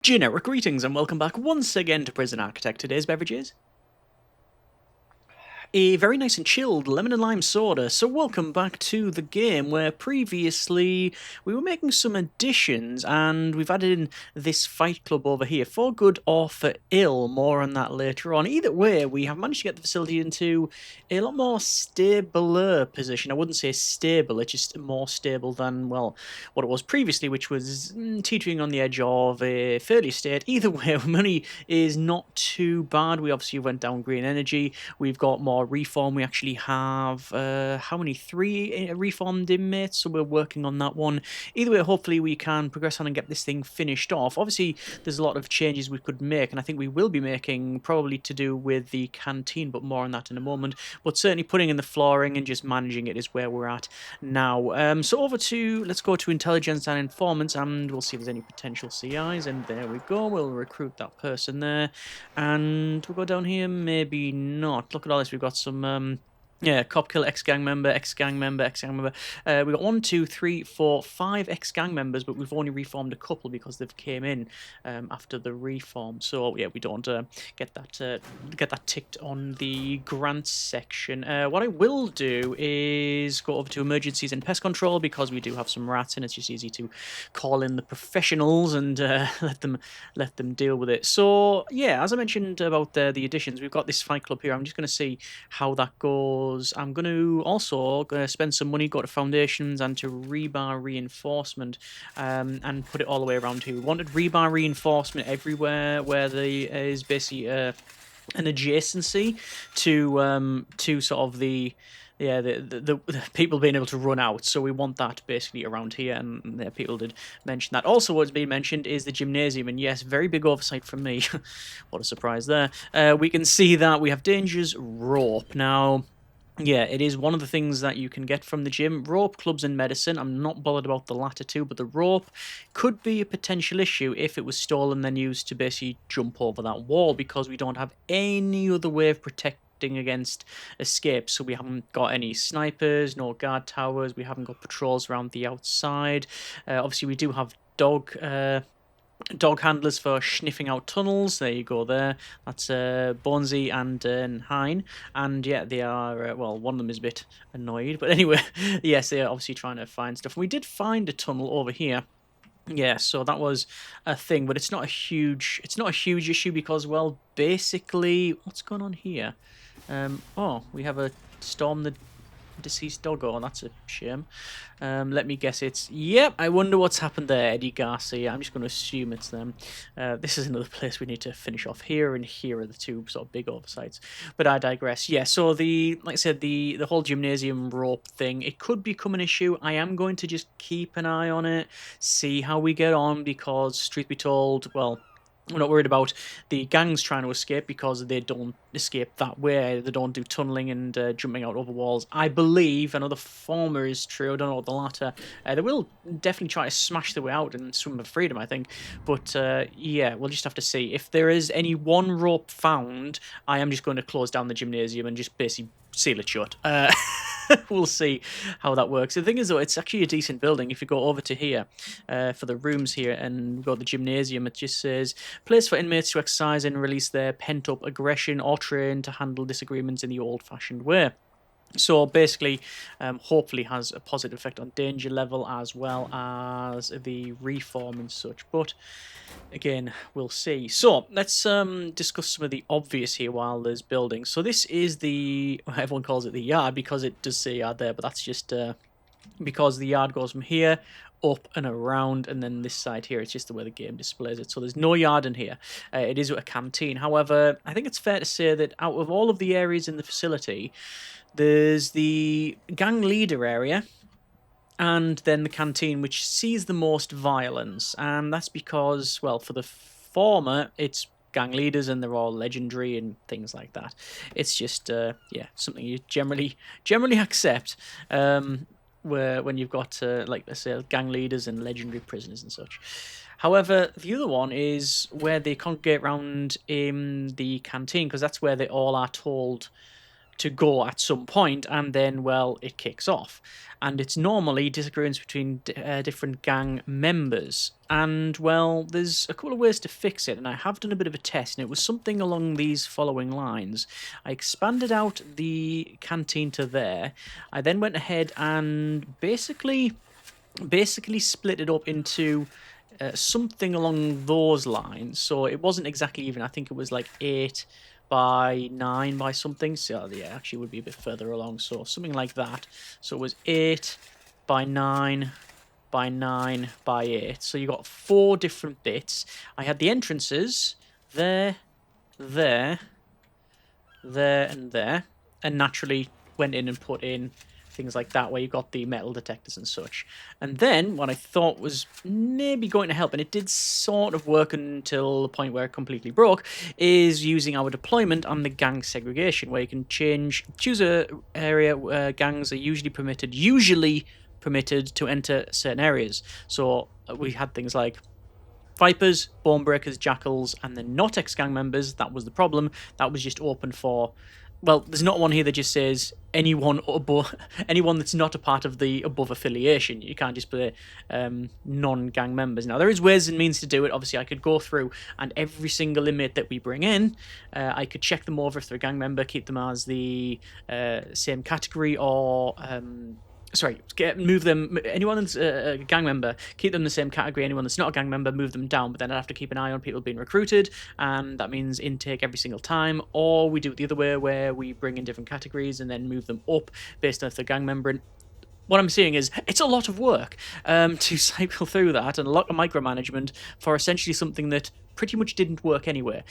Generic greetings and welcome back once again to Prison Architect. Today's beverage is a very nice and chilled lemon and lime soda. So welcome back to the game where previously we were making some additions and we've added in this fight club over here for good or for ill. More on that later on. Either way, we have managed to get the facility into a lot more stabler position. I wouldn't say stable, it's just more stable than, well, what it was previously, which was teetering on the edge of a failure state. Either way, money is not too bad. We obviously went down green energy. We've got more reform. We actually have, how many? 3 reformed inmates, so we're working on that one. Either way, hopefully we can progress on and get this thing finished off. Obviously, there's a lot of changes we could make, and I think we will be making probably to do with the canteen, but more on that in a moment. But certainly putting in the flooring and just managing it is where we're at now. So over to, let's go to intelligence and informants, and we'll see if there's any potential CIs, and there we go. We'll recruit that person there. And we'll go down here, maybe not. Look at all this. We've got some, yeah, cop kill, ex-gang member, ex-gang member, ex-gang member. We've got 1, 2, 3, 4, 5 ex-gang members, but we've only reformed a couple because they've came in after the reform. So yeah, we don't get that ticked on the grants section. What I will do is go over to emergencies and pest control because we do have some rats, and it's just easy to call in the professionals and let them deal with it. So yeah, as I mentioned about the additions, we've got this fight club here. I'm just going to see how that goes. I'm going to also spend some money, go to foundations and to rebar reinforcement, and put it all the way around here. We wanted rebar reinforcement everywhere where there is basically an adjacency to sort of the people being able to run out. So we want that basically around here, and people did mention that. Also, what's been mentioned is the gymnasium, and yes, very big oversight from me. What a surprise there. We can see that we have dangers rope. Now, yeah, it is one of the things that you can get from the gym. Rope, clubs, and medicine. I'm not bothered about the latter two, but the rope could be a potential issue if it was stolen then used to basically jump over that wall, because we don't have any other way of protecting against escape. So we haven't got any snipers, no guard towers, we haven't got patrols around the outside. Obviously, we do have dog handlers for sniffing out tunnels. There you go there. That's Bonzi and Hein. And yeah, they are, well, one of them is a bit annoyed. But anyway, yes, they are obviously trying to find stuff. And we did find a tunnel over here. Yeah, so that was a thing, but it's not a huge issue because, well, basically, what's going on here? Oh, we have a storm the deceased doggo. That's a shame. Let me guess it's... Yep, I wonder what's happened there, Eddie Garcia. I'm just going to assume it's them. This is another place we need to finish off. Here and here are the two sort of big oversights. But I digress. Yeah, so like I said, the whole gymnasium rope thing, it could become an issue. I am going to just keep an eye on it, see how we get on, because, truth be told, well, we're not worried about the gangs trying to escape because they don't escape that way. They don't do tunneling and jumping out over walls. I believe, I know the former is true, I don't know what the latter. They will definitely try to smash their way out and swim for freedom, I think. But yeah, we'll just have to see. If there is any one rope found, I am just going to close down the gymnasium and just basically seal it shut. We'll see how that works. The thing is, though, it's actually a decent building. If you go over to here, for the rooms here, and we've got the gymnasium, it just says, place for inmates to exercise and release their pent-up aggression or train to handle disagreements in the old-fashioned way. So basically, hopefully has a positive effect on danger level as well as the reform and such. But again, we'll see. So let's discuss some of the obvious here while there's building. So this is everyone calls it the yard because it does say yard there, but that's just because the yard goes from here up and around, and then this side here, it's just the way the game displays it. So there's no yard in here. It is a canteen. However, I think it's fair to say that out of all of the areas in the facility, there's the gang leader area, and then the canteen, which sees the most violence. And that's because, well, for the former, it's gang leaders and they're all legendary and things like that. It's just, yeah, something you generally accept. Where when you've got, like I say, gang leaders and legendary prisoners and such. However, the other one is where they congregate around in the canteen, because that's where they all are told to go at some point, and then, well, it kicks off. And it's normally disagreements between different gang members. And, well, there's a couple of ways to fix it, and I have done a bit of a test, and it was something along these following lines. I expanded out the canteen to there. I then went ahead and basically split it up into something along those lines. So it wasn't exactly even. I think it was like 8 by 9 by something. So yeah, actually it would be a bit further along. So something like that. So it was 8 by 9 by 9 by 8. So you got 4 different bits. I had the entrances there, there, there, and there. And naturally went in and put in things like that, where you got the metal detectors and such. And then what I thought was maybe going to help, and it did sort of work until the point where it completely broke, is using our deployment on the gang segregation, where you can choose a area where gangs are usually permitted to enter certain areas. So we had things like Vipers, Bone Breakers, Jackals, and the not ex-gang members. That was the problem. That was just open for... Well, there's not one here that just says anyone that's not a part of the above affiliation. You can't just put non-gang members. Now, there is ways and means to do it. Obviously, I could go through and every single inmate that we bring in, I could check them over if they're a gang member, keep them as the same category, or... move them. Anyone that's a gang member, keep them the same category. Anyone that's not a gang member, move them down. But then I'd have to keep an eye on people being recruited, and that means intake every single time. Or we do it the other way, where we bring in different categories and then move them up based on if they're a gang member. And what I'm seeing is it's a lot of work to cycle through that, and a lot of micromanagement for essentially something that pretty much didn't work anywhere.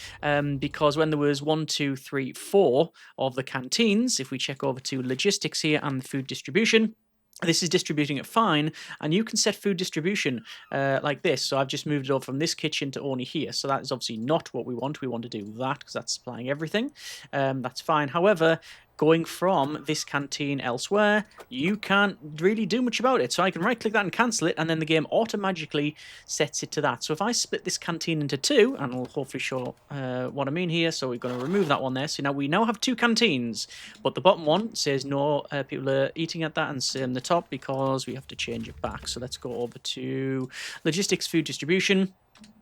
Because when there was 1, 2, 3, 4 of the canteens, if we check over to logistics here and the food distribution, this is distributing it fine, and you can set food distribution like this. So I've just moved it over from this kitchen to only here. So that is obviously not what we want. We want to do that because that's supplying everything. That's fine. However, going from this canteen elsewhere, you can't really do much about it. So I can right-click that and cancel it, and then the game automatically sets it to that. So if I split this canteen into 2, and I'll hopefully show what I mean here. So we're going to remove that one there. So now we have 2 canteens, but the bottom one says no people are eating at that, and same the top, because we have to change it back. So let's go over to logistics, food distribution.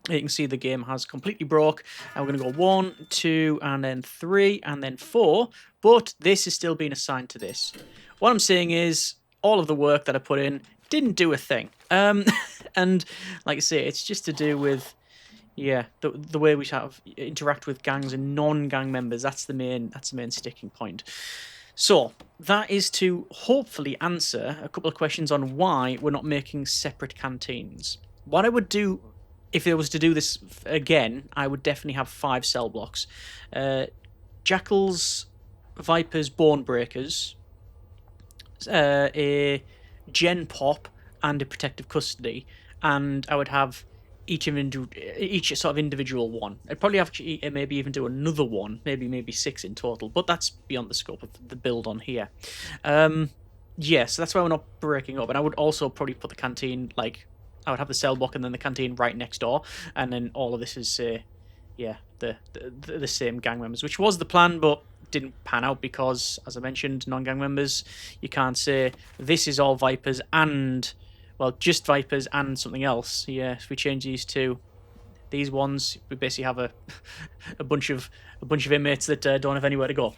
You can see the game has completely broke, and we're going to go 1, 2, and then 3, and then 4, but this is still being assigned to this. What I'm saying is all of the work that I put in didn't do a thing. And like I say, it's just to do with, yeah, the way we sort of interact with gangs and non-gang members. That's the main sticking point. So that is to hopefully answer a couple of questions on why we're not making separate canteens. What I would do, if I was to do this again, I would definitely have 5 cell blocks. Jackals, Vipers, Bone Breakers, a Gen Pop, and a Protective Custody. And I would have each sort of individual one. I'd probably have to maybe even do another one, maybe 6 in total, but that's beyond the scope of the build on here. Yeah, so that's why we're not breaking up. And I would also probably put the canteen, like, I would have the cell block and then the canteen right next door, and then all of this is, yeah, the same gang members, which was the plan, but didn't pan out because, as I mentioned, non-gang members, you can't say this is all Vipers and, well, just Vipers and something else. Yeah, if we change these ones, we basically have a bunch of inmates that don't have anywhere to go.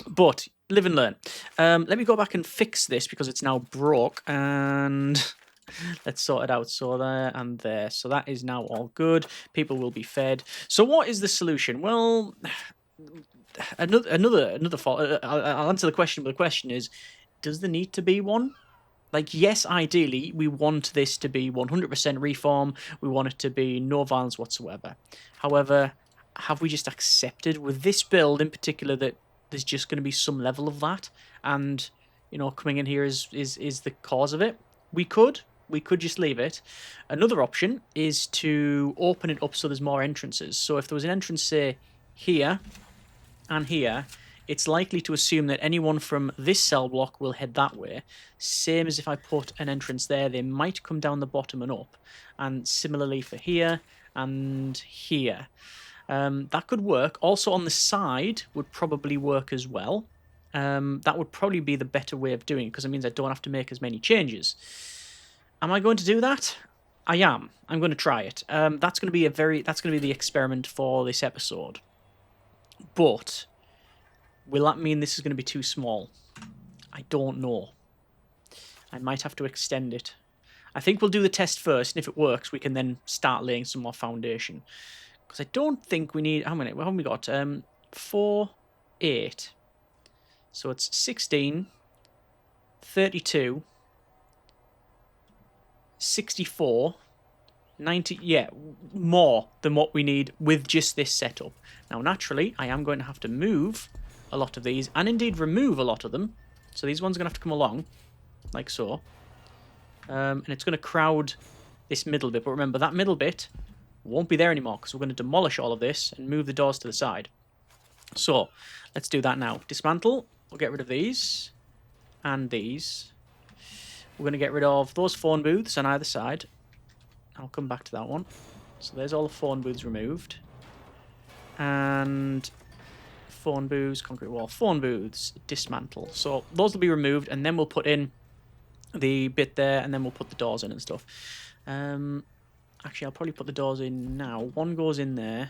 But live and learn. Let me go back and fix this because it's now broke, and let's sort it out. So there and there. So that is now all good. People will be fed. So what is the solution? Well, another fault. I'll answer the question, but the question is, does there need to be one? Like, yes, ideally, we want this to be 100% reform. We want it to be no violence whatsoever. However, have we just accepted with this build in particular that there's just going to be some level of that? And, you know, coming in here is the cause of it? We could just leave it. Another option is to open it up so there's more entrances. So if there was an entrance, say, here and here, it's likely to assume that anyone from this cell block will head that way. Same as if I put an entrance there, they might come down the bottom and up. And similarly for here and here. That could work. Also on the side would probably work as well. That would probably be the better way of doing it, because it means I don't have to make as many changes. Am I going to do that? I am. I'm going to try it. That's going to be the experiment for this episode. But will that mean this is going to be too small? I don't know. I might have to extend it. I think we'll do the test first, and if it works, we can then start laying some more foundation. Because I don't think we need... How many? What have we got? 4, 8. So it's 16, 32, 64, 90... Yeah, more than what we need with just this setup. Now, naturally, I am going to have to move a lot of these, and indeed remove a lot of them. So these ones are going to have to come along, like so. And it's going to crowd this middle bit. But remember, that middle bit won't be there anymore, because we're going to demolish all of this and move the doors to the side. So, let's do that now. Dismantle. We'll get rid of these. And these. We're going to get rid of those phone booths on either side. I'll come back to that one. So there's all the phone booths removed. And... phone booths, concrete wall, phone booths, dismantle. So those will be removed, and then we'll put in the bit there, and then we'll put the doors in and stuff. Actually, I'll probably put the doors in now. One goes in there,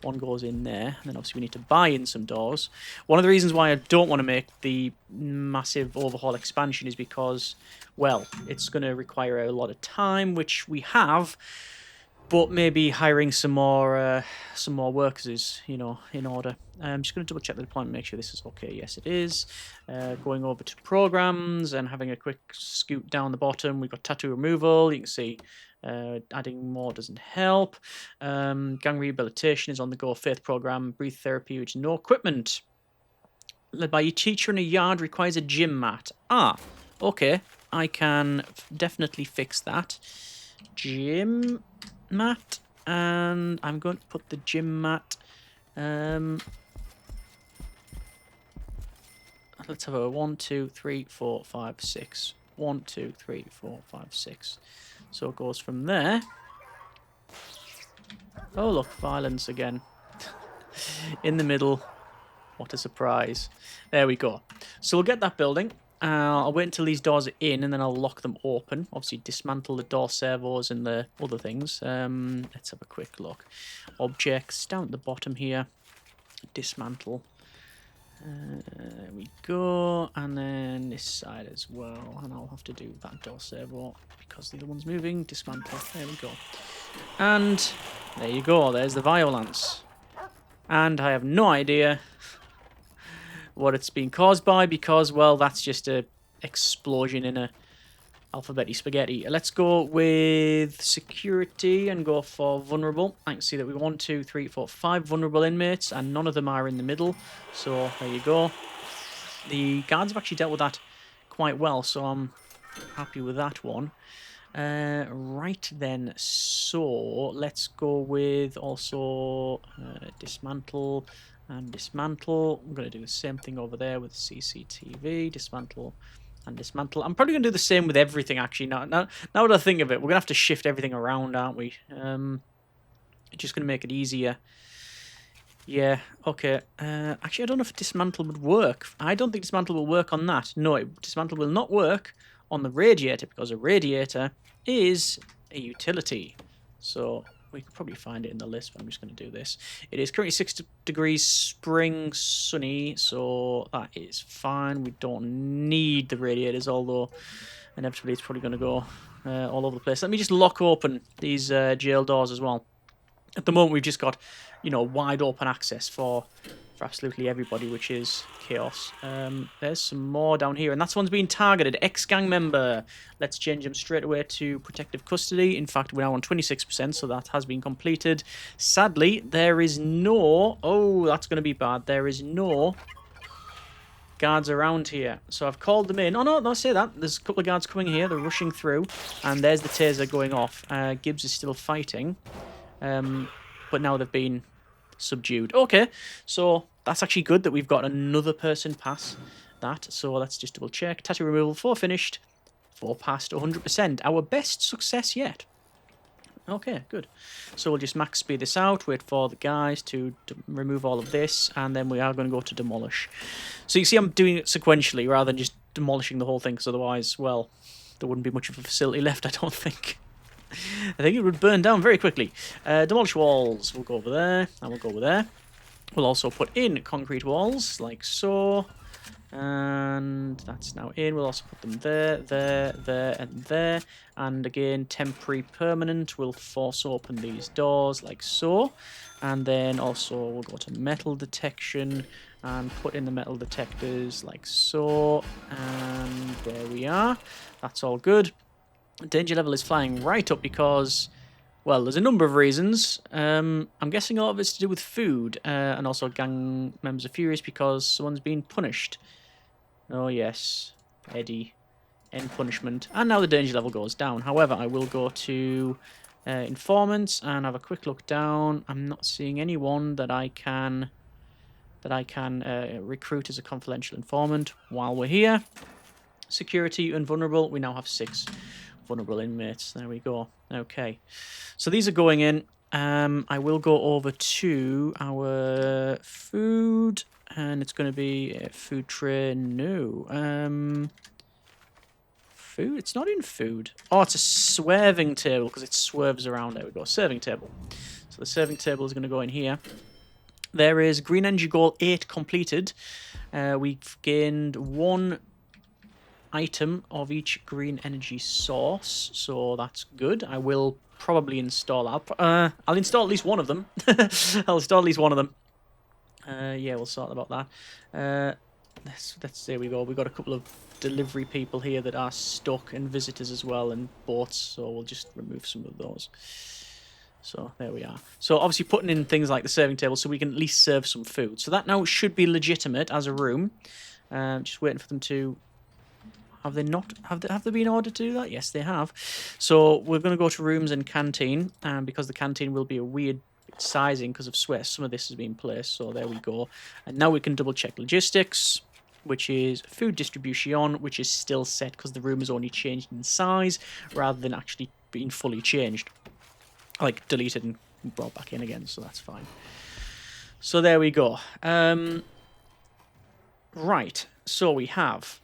one goes in there, and then obviously we need to buy in some doors. One of the reasons why I don't want to make the massive overhaul expansion is because, well, it's going to require a lot of time, which we have. But maybe hiring some more workers is, you know, in order. I'm just going to double check the deployment, make sure this is okay. Yes, it is. Going over to programs and having a quick scoot down the bottom. We've got tattoo removal. You can see adding more doesn't help. Gang rehabilitation is on the go. Faith program, breathe therapy, which is no equipment. Led by a teacher in a yard requires a gym mat. Ah, okay. I can definitely fix that. Gym mat, and I'm going to put the gym mat. Let's have a 1, 2, 3, 4, 5, 6. 1, 2, 3, 4, 5, 6. So it goes from there. Oh look, violence again. In the middle. What a surprise. There we go. So we'll get that building. I'll wait until these doors are in, and then I'll lock them open. Obviously, dismantle the door servos and the other things. Let's have a quick look. Objects, down at the bottom here. Dismantle. There we go. And then this side as well. And I'll have to do that door servo because the other one's moving. Dismantle. There we go. And there you go. There's the violence. And I have no idea what it's been caused by, because, well, that's just a explosion in a alphabeti spaghetti. Let's go with security and go for vulnerable. I can see that we 1, 2, 3, 4, 5 vulnerable inmates, and none of them are in the middle. So there you go. The guards have actually dealt with that quite well, so I'm happy with that one. Right then, so let's go with also dismantle and dismantle. I'm going to do the same thing over there with CCTV, dismantle and dismantle. I'm probably going to do the same with everything, actually. Now that I think of it, we're going to have to shift everything around, aren't we? It's just going to make it easier. Yeah, okay. Actually, I don't know if dismantle would work. I don't think dismantle will work on that. No, dismantle will not work on the radiator, because a radiator is a utility. So we could probably find it in the list, but I'm just going to do this. It is currently 6 degrees spring, sunny, so that is fine. We don't need the radiators, although inevitably it's probably going to go all over the place. Let me just lock open these jail doors as well. At the moment, we've just got, you know, wide open access for absolutely everybody, which is chaos. There's some more down here, and that's one's being targeted. Ex-gang member. Let's change them straight away to protective custody. In fact, we're now on 26%, so that has been completed. Sadly, there is no... Oh, that's going to be bad. There is no guards around here. So I've called them in. Oh, no, don't say that. There's a couple of guards coming here. They're rushing through, and there's the taser going off. Gibbs is still fighting, but now they've been subdued. Okay, so that's actually good that we've got another person pass that. So let's just double check. Tattoo removal, 4 finished, 4 passed, 100%. Our best success yet. Okay, good. So we'll just max speed this out, wait for the guys to remove all of this, and then we are going to go to demolish. So you see I'm doing it sequentially rather than just demolishing the whole thing, because otherwise, well, there wouldn't be much of a facility left, I don't think. I think it would burn down very quickly. Demolish walls. We'll go over there, and we'll go over there. We'll also put in concrete walls, like so. And that's now in. We'll also put them there, there, there, and there. And again, temporary permanent. We'll force open these doors like so. And then also we'll go to metal detection and put in the metal detectors like so. And there we are. That's all good. Danger level is flying right up because, well, there's a number of reasons. I'm guessing a lot of it's to do with food, and also gang members are furious because someone's been punished. Oh yes, Eddie, end punishment. And now the danger level goes down. However, I will go to informants and have a quick look down. I'm not seeing anyone that I can recruit as a confidential informant while we're here. Security and vulnerable. We now have 6 vulnerable inmates. There we go. Okay, so these are going in. I will go over to our food, and it's going to be a food tray. No, food. It's not in food. Oh, it's a swerving table because it swerves around. There we go. Serving table. So the serving table is going to go in here. There is green energy goal 8 completed. We've gained 1 item of each green energy source, so that's good. I will probably install. I'll install at least one of them. I'll install at least one of them. Yeah, we'll sort about that. There we go. We've got a couple of delivery people here that are stuck, and visitors as well, and boats. So we'll just remove some of those. So there we are. So obviously putting in things like the serving table so we can at least serve some food. So that now should be legitimate as a room. Just waiting for them to. Have they not? Have they been ordered to do that? Yes, they have. So we're going to go to rooms and canteen, because the canteen will be a weird sizing because of where some of this has been placed. So there we go. And now we can double check logistics, which is food distribution, which is still set because the room is only changed in size rather than actually being fully changed, like deleted and brought back in again. So that's fine. So there we go. Right. So we have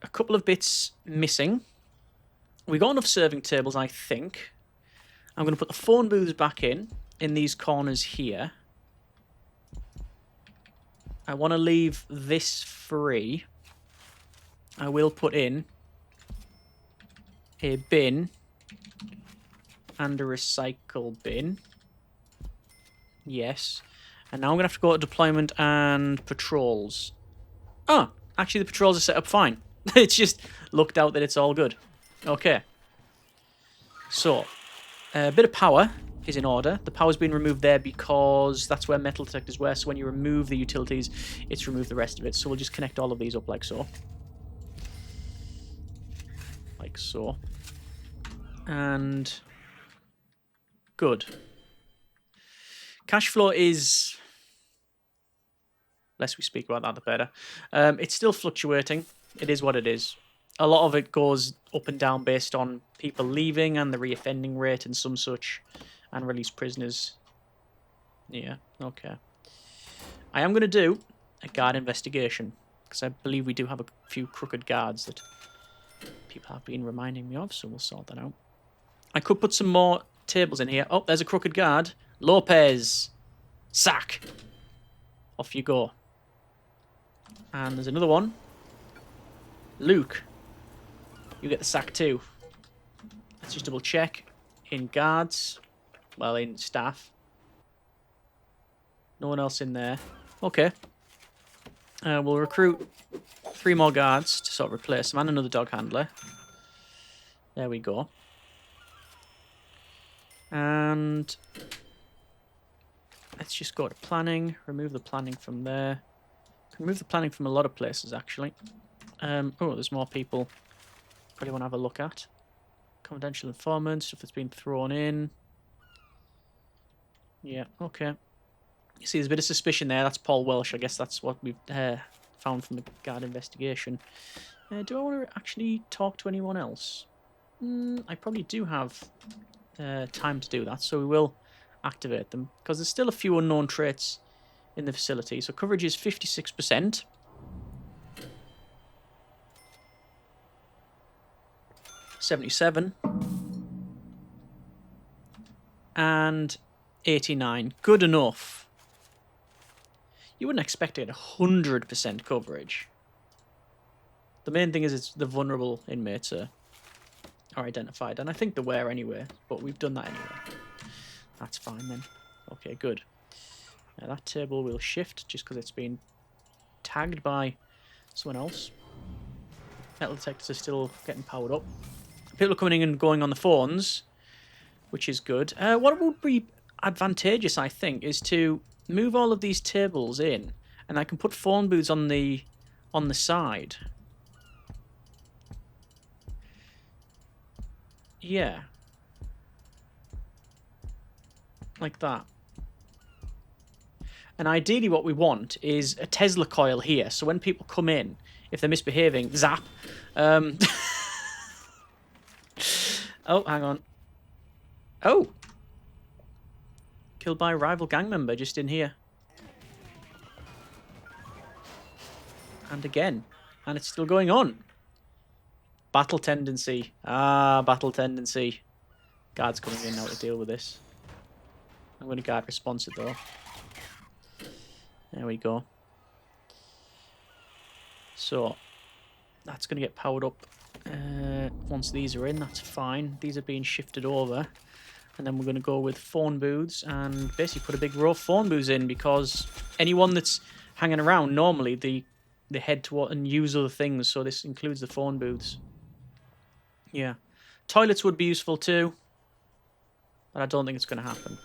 a couple of bits missing. We got enough serving tables, I think. I'm going to put the phone booths back in these corners here. I want to leave this free. I will put in a bin and a recycle bin. Yes. And now I'm going to have to go to deployment and patrols. Oh, actually the patrols are set up fine. It's just looked out that it's all good. Okay. So, a bit of power is in order. The power's been removed there because that's where metal detectors were. So when you remove the utilities, it's removed the rest of it. So we'll just connect all of these up like so. Like so. And good. Cash flow is... less we speak about that, the better. It's still fluctuating. It is what it is. A lot of it goes up and down based on people leaving and the reoffending rate and some such, and released prisoners. Yeah, okay. I am going to do a guard investigation because I believe we do have a few crooked guards that people have been reminding me of, so we'll sort that out. I could put some more tables in here. Oh, there's a crooked guard. Lopez. Sack. Off you go. And there's another one. Luke. You get the sack too. Let's just double check. In guards. Well, in staff. No one else in there. Okay. We'll recruit 3 more guards to sort of replace them and another dog handler. There we go. And let's just go to planning. Remove the planning from there. Can remove the planning from a lot of places, actually. Oh, there's more people. Probably want to have a look at. Confidential informant, stuff that's been thrown in. Yeah, okay. You see, there's a bit of suspicion there. That's Paul Welsh. I guess that's what we've found from the guard investigation. Do I want to actually talk to anyone else? I probably do have time to do that, so we will activate them, because there's still a few unknown traits in the facility. So coverage is 56%. $77 and 89. Good enough. You wouldn't expect to get 100% coverage. The main thing is it's the vulnerable inmates are identified, and I think they were anyway, but we've done that anyway. That's fine then. Okay, good. Now that table will shift just because it's been tagged by someone else. Metal detectors are still getting powered up. People are coming in and going on the phones, which is good. What would be advantageous, I think, is to move all of these tables in, and I can put phone booths on the side. Yeah. Like that. And ideally what we want is a Tesla coil here, so when people come in, if they're misbehaving, zap. Oh, hang on. Oh! Killed by a rival gang member just in here. And again. And it's still going on. Battle tendency. Ah, battle tendency. Guard's coming in now to deal with this. I'm going to guard response it though. There we go. So, that's going to get powered up. Once these are in, that's fine. These are being shifted over. And then we're going to go with phone booths and basically put a big row of phone booths in, because anyone that's hanging around, normally they head toward and use other things. So this includes the phone booths. Yeah. Toilets would be useful too, but I don't think it's going to happen.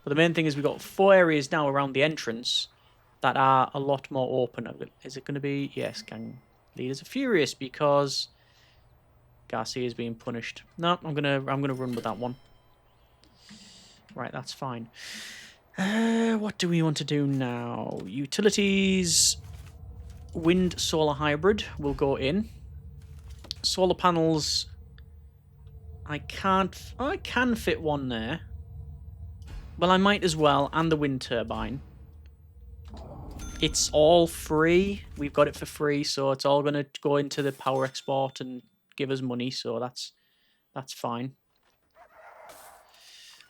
But the main thing is we've got 4 areas now around the entrance that are a lot more open. Is it going to be? Yes, gang leaders are furious because Garcia is being punished. No, I'm gonna run with that one. Right, that's fine. What do we want to do now? Utilities, wind solar hybrid will go in. Solar panels. I can fit one there. Well, I might as well, and the wind turbine. It's all free. We've got it for free, so it's all going to go into the power export and give us money, so that's fine.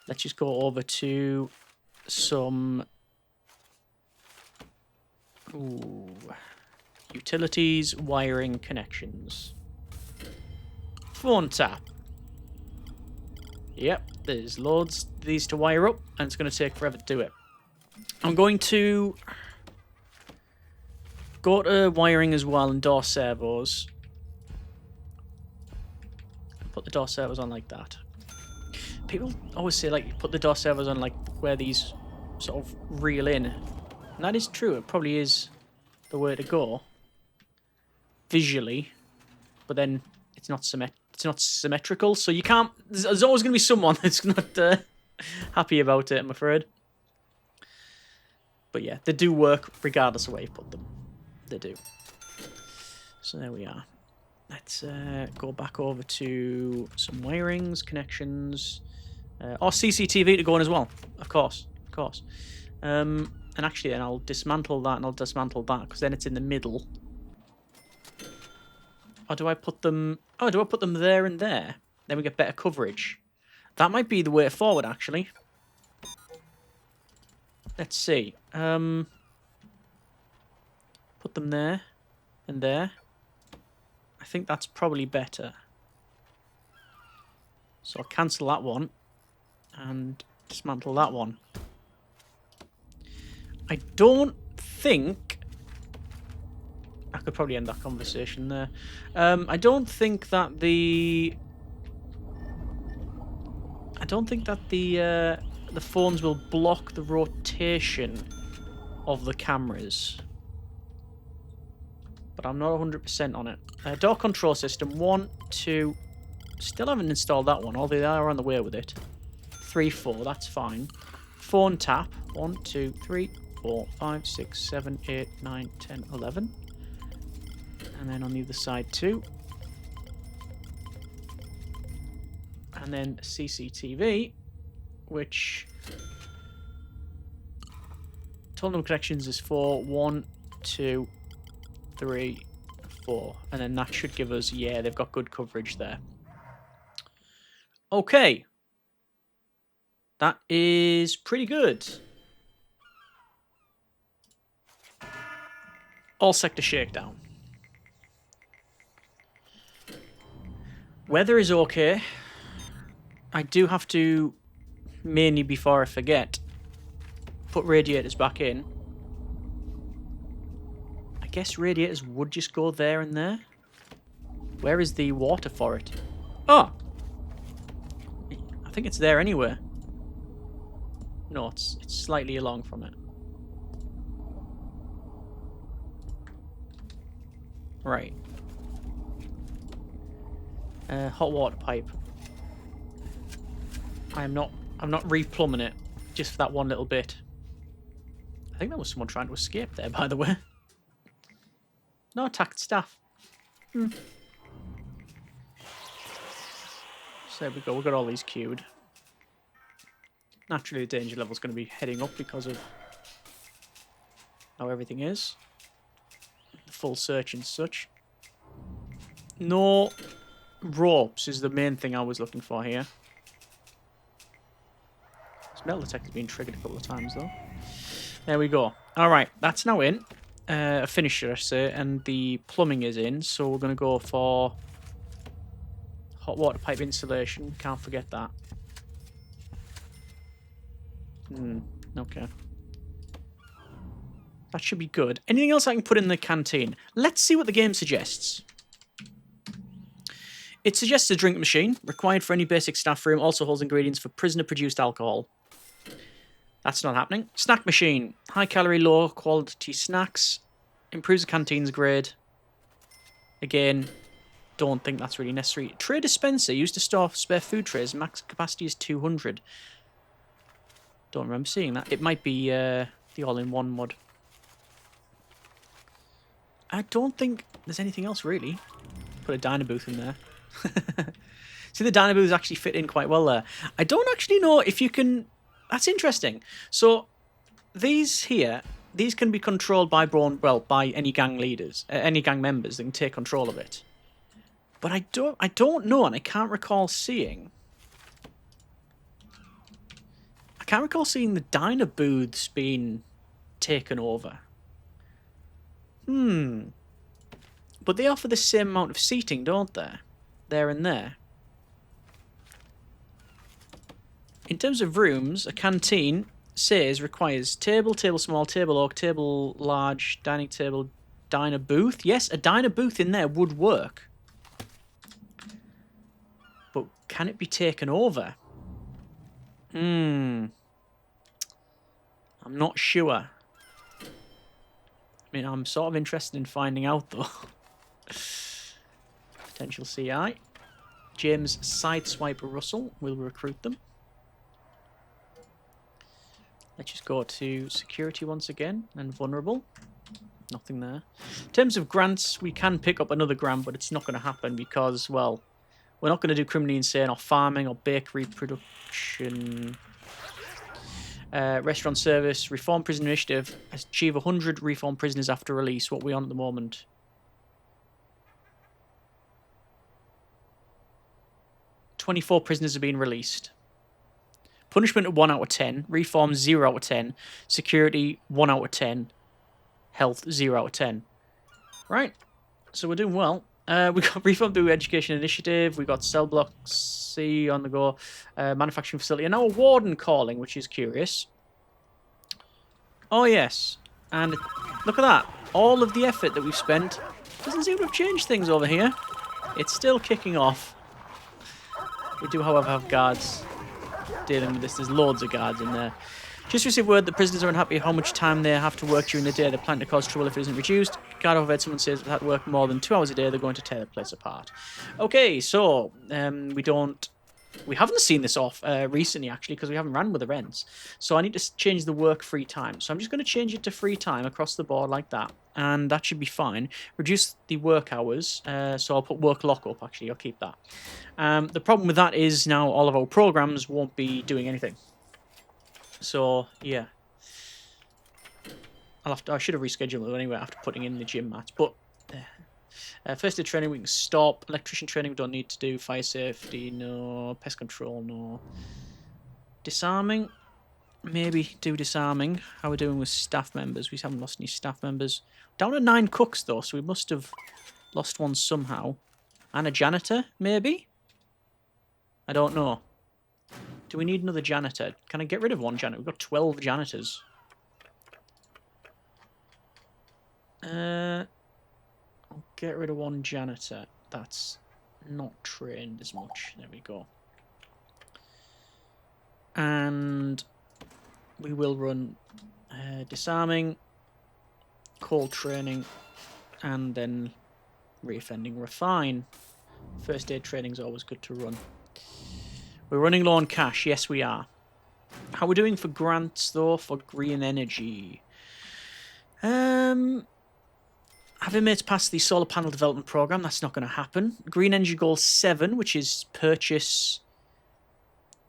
Let's just go over to some utilities, wiring, connections. Phone tap. Yep, there's loads of these to wire up, and it's going to take forever to do it. I'm going to go to wiring as well and door servos. Put the door servos on like that. People always say, like, put the door servos on like where these sort of reel in. And that is true. It probably is the way to go visually, but then it's not symmetrical, so you can't. There's always going to be someone that's not happy about it, I'm afraid. But yeah, they do work regardless of where you put them. They do. So there we are. Let's go back over to some wirings, connections, or CCTV to go in as well. Of course. And actually, then I'll dismantle that and I'll dismantle that, because then it's in the middle. Or do I put them? Oh, do I put them there and there? Then we get better coverage. That might be the way forward, actually. Let's see. Put them there and there. I think that's probably better. So I'll cancel that one and dismantle that one. I don't think... I could probably end that conversation there. I don't think that the phones will block the rotation of the cameras. But I'm not 100% on it. Door control system, 1, 2... Still haven't installed that one, although they are on the way with it. 3, 4, that's fine. Phone tap, 1, 2, 3, 4, 5, 6, 7, 8, 9, 10, 11. And then on the other side too. And then CCTV, which total number of connections is 4. 1, 2, 3, 4. And then that should give us, yeah, they've got good coverage there. Okay. That is pretty good. All sector shakedown. Weather is okay. I do have to, mainly before I forget, put radiators back in. I guess radiators would just go there and there. Where is the water for it? Oh! I think it's there anyway. No, it's slightly along from it. Right. Hot water pipe. I'm not replumbing it just for that one little bit. I think that was someone trying to escape there, by the way. No attacked staff. So there we go, we've got all these queued. Naturally the danger level's going to be heading up because of how everything is. The full search and such. No ropes is the main thing I was looking for here. This metal detector's been triggered a couple of times though. There we go. Alright, that's now in. A finisher, I say, and the plumbing is in, so we're going to go for hot water pipe insulation. Can't forget that. Okay. That should be good. Anything else I can put in the canteen? Let's see what the game suggests. It suggests a drink machine, required for any basic staff room, also holds ingredients for prisoner-produced alcohol. That's not happening. Snack machine. High-calorie, low-quality snacks. Improves the canteen's grade. Again, don't think that's really necessary. Tray dispenser, used to store spare food trays. Max capacity is 200. Don't remember seeing that. It might be the all-in-one mod. I don't think there's anything else, really. Put a diner booth in there. See, the diner booths actually fit in quite well there. I don't actually know if you can... That's interesting. So, these here, these can be controlled by by any gang leaders, any gang members that can take control of it. But I don't know, and I can't recall seeing... I can't recall seeing the diner booths being taken over. But they offer the same amount of seating, don't they? There and there. In terms of rooms, a canteen says requires table, table small, table oak, table large, dining table, diner booth. Yes, a diner booth in there would work. But can it be taken over? I'm not sure. I mean, I'm sort of interested in finding out, though. Potential CI. James Sideswipe Russell will recruit them. Let's just go to security once again and vulnerable. Nothing there. In terms of grants, we can pick up another grant, but it's not going to happen because, well, we're not going to do criminally insane or farming or bakery production. Restaurant service, reform prison initiative, achieve 100 reformed prisoners after release. What are we on at the moment? 24 prisoners have been released. Punishment 1 out of 10. Reform 0 out of 10. Security 1 out of 10. Health 0 out of 10. Right. So we're doing well. We got reform through education initiative. We got cell block C on the go. Manufacturing facility. And now a warden calling, which is curious. Oh yes. And look at that. All of the effort that we've spent doesn't seem to have changed things over here. It's still kicking off. We do, however, have guards dealing with this. There's loads of guards in there. Just received word that prisoners are unhappy how much time they have to work during the day. They're planning to cause trouble if it isn't reduced. Guard overheard someone says that work more than 2 hours a day, they're going to tear the place apart. Okay, so we don't We haven't seen this off recently, actually, because we haven't ran with the rents. So I need to change the work free time. So I'm just going to change it to free time across the board like that. And that should be fine. Reduce the work hours. So I'll put work lockup, actually. I'll keep that. The problem with that is now all of our programs won't be doing anything. So, yeah. I should have rescheduled it anyway after putting in the gym mats. But first aid training we can stop. Electrician training we don't need to do. Fire safety, no. Pest control, no. Disarming, maybe do disarming. How are we doing with staff members? We haven't lost any staff members. Down to 9 cooks though, so we must have lost one somehow. And a janitor, maybe? I don't know. Do we need another janitor? Can I get rid of one janitor? We've got 12 janitors. I'll get rid of one janitor. That's not trained as much. There we go. And we will run disarming, call training, and then reoffending refine. First aid training is always good to run. We're running low on cash. Yes, we are. How are we doing for grants, though, for green energy? Have inmates passed the solar panel development program? That's not going to happen. Green energy goal 7, which is purchase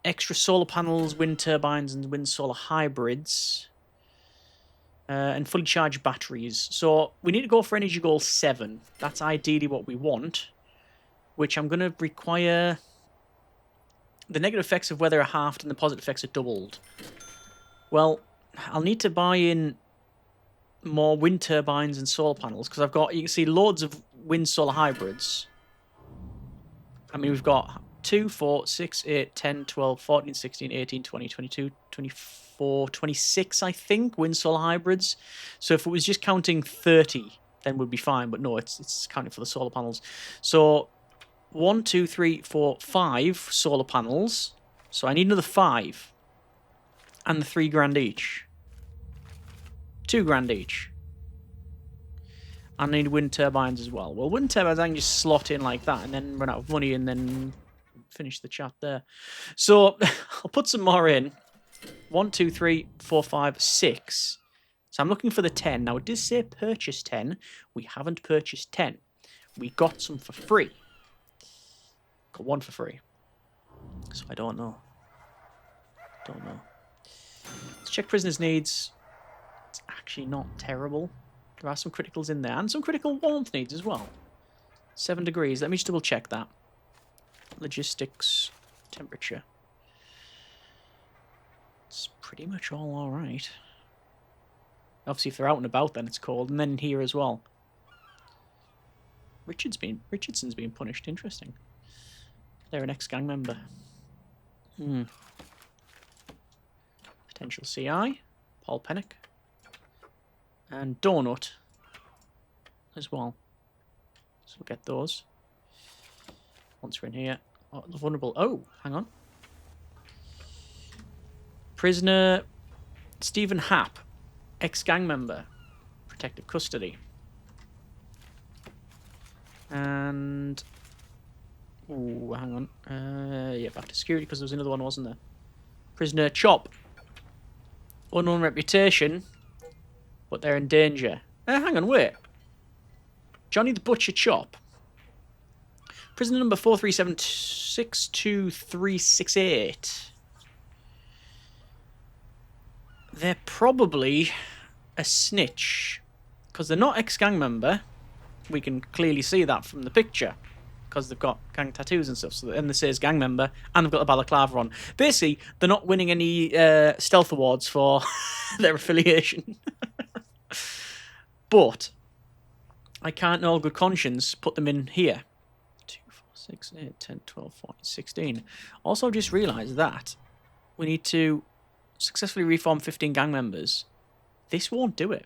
extra solar panels, wind turbines, and wind solar hybrids. And fully charged batteries. So we need to go for energy goal 7. That's ideally what we want. Which I'm going to require... The negative effects of weather are halved and the positive effects are doubled. Well, I'll need to buy in more wind turbines and solar panels because I've got, you can see, loads of wind solar hybrids. I mean, we've got 2, 4, 6, 8, 10, 12, 14, 16, 18, 20, 22, 24, 26, I think, wind solar hybrids. So if it was just counting 30, then we'd be fine. But no, it's counting for the solar panels. So 1, 2, 3, 4, 5 solar panels. So I need another 5. And the $3,000 each. $2,000 each. I need wind turbines as well. Well, wind turbines I can just slot in like that and then run out of money and then finish the chat there. So I'll put some more in. 1, 2, 3, 4, 5, 6. So I'm looking for the 10. Now it does say purchase 10. We haven't purchased 10. We got some for free. Got 1 for free. So I don't know. Don't know. Let's check prisoners' needs. It's actually not terrible. There are some criticals in there. And some critical warmth needs as well. 7 degrees. Let me just double check that. Logistics. Temperature. It's pretty much all alright. Obviously, if they're out and about, then it's cold. And then here as well. Richardson's being punished. Interesting. They're an ex-gang member. Potential CI. Paul Pennock. And Donut as well. So we'll get those. Once we're in here. Oh, the vulnerable. Oh, hang on. Prisoner Stephen Happ. Ex-gang member. Protective custody. And... ooh, hang on. Yeah, back to security because there was another one, wasn't there? Prisoner Chop. Unknown reputation. But they're in danger. Hang on, wait. Johnny the Butcher Chop. Prisoner number 437-62368. They're probably a snitch. Because they're not ex-gang member. We can clearly see that from the picture. Because they've got gang tattoos and stuff. So, and this says gang member. And they've got a balaclava on. Basically, they're not winning any stealth awards for their affiliation. But I can't, in all good conscience, put them in here. 2, 4, 6, 8, 10, 12, 14, 16. Also, I've just realised that we need to successfully reform 15 gang members. This won't do it.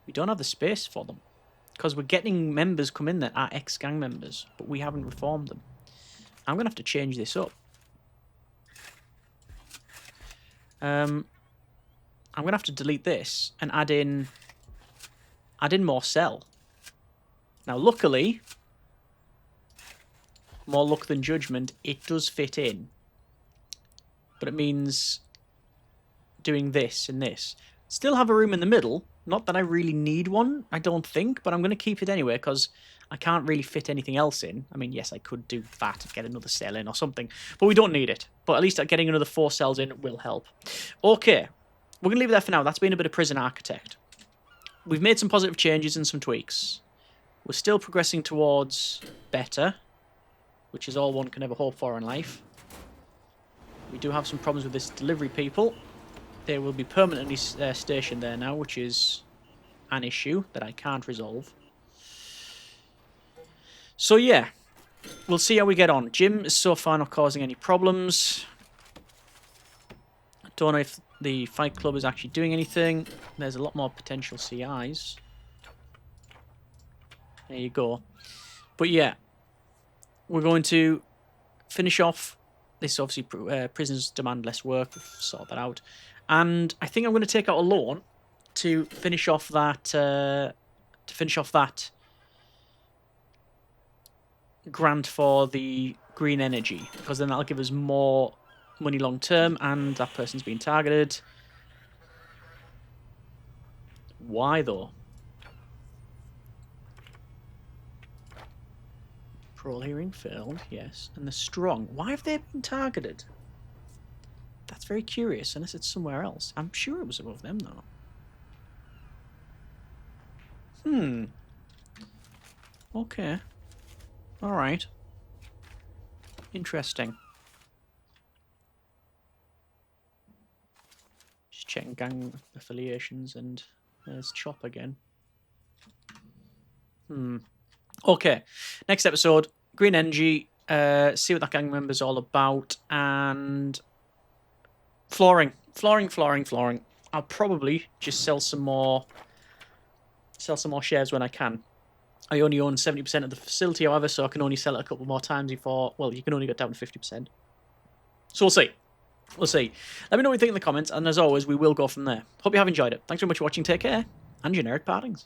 We don't have the space for them. Because we're getting members come in that are ex-gang members, but we haven't reformed them. I'm going to have to change this up. I'm going to have to delete this and add in more cell. Now, luckily, more luck than judgment, it does fit in. But it means doing this and this. Still have a room in the middle. Not that I really need one, I don't think, but I'm going to keep it anyway because I can't really fit anything else in. I mean, yes, I could do that and get another cell in or something, but we don't need it. But at least getting another 4 cells in will help. Okay, we're going to leave it there for now. That's been a bit of Prison Architect. We've made some positive changes and some tweaks. We're still progressing towards better, which is all one can ever hope for in life. We do have some problems with this delivery people. They will be permanently stationed there now, which is an issue that I can't resolve. So yeah, we'll see how we get on. Jim is so far not causing any problems. I don't know if the Fight Club is actually doing anything. There's a lot more potential CIs. There you go. But yeah, we're going to finish off this. Obviously, prisoners demand less work. We've sorted that out. And I think I'm going to take out a loan to finish off that. Grant for the green energy, because then that'll give us more money long term, and that person's being targeted. Why though? Parole hearing failed, yes, and the strong. Why have they been targeted? That's very curious, unless it's somewhere else. I'm sure it was above them, though. Okay. Alright. Interesting. Just checking gang affiliations, and there's Chop again. Okay. Next episode, green energy, see what that gang member's all about, and flooring. I'll probably just sell some more shares when I can. I only own 70% of the facility, however, so I can only sell it a couple more times before, well, you can only get down to 50%. So we'll see. We'll see. Let me know what you think in the comments, and as always, we will go from there. Hope you have enjoyed it. Thanks very much for watching, take care, and generic partings.